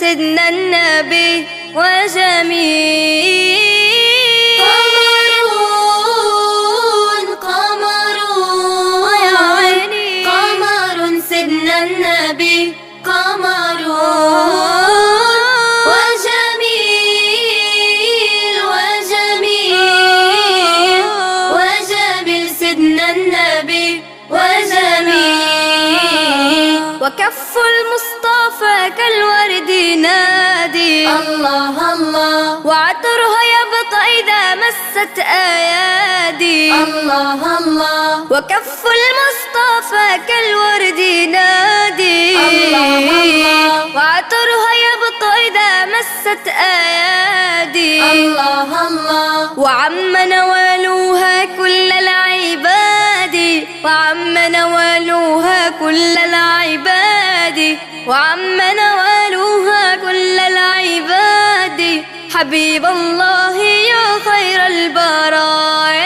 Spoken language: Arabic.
سيدنا النبي وجميل. قمرون يا عيني، قمر سيدنا النبي قمرون وجميل وجميل وجميل سيدنا النبي وجميل. وكف المصطفى كالورد نادي الله الله، وعطرها يبقى إذا مست أيادي. الله الله، وكف المصطفى كالورد نادي الله الله، وعطرها يبقى إذا مست أيادي. الله الله، وعم نوالوها كل العباد، وعم نوالوها كل العباد، وعم نوالوها كل العباد. حبيب الله يا خير البرايا.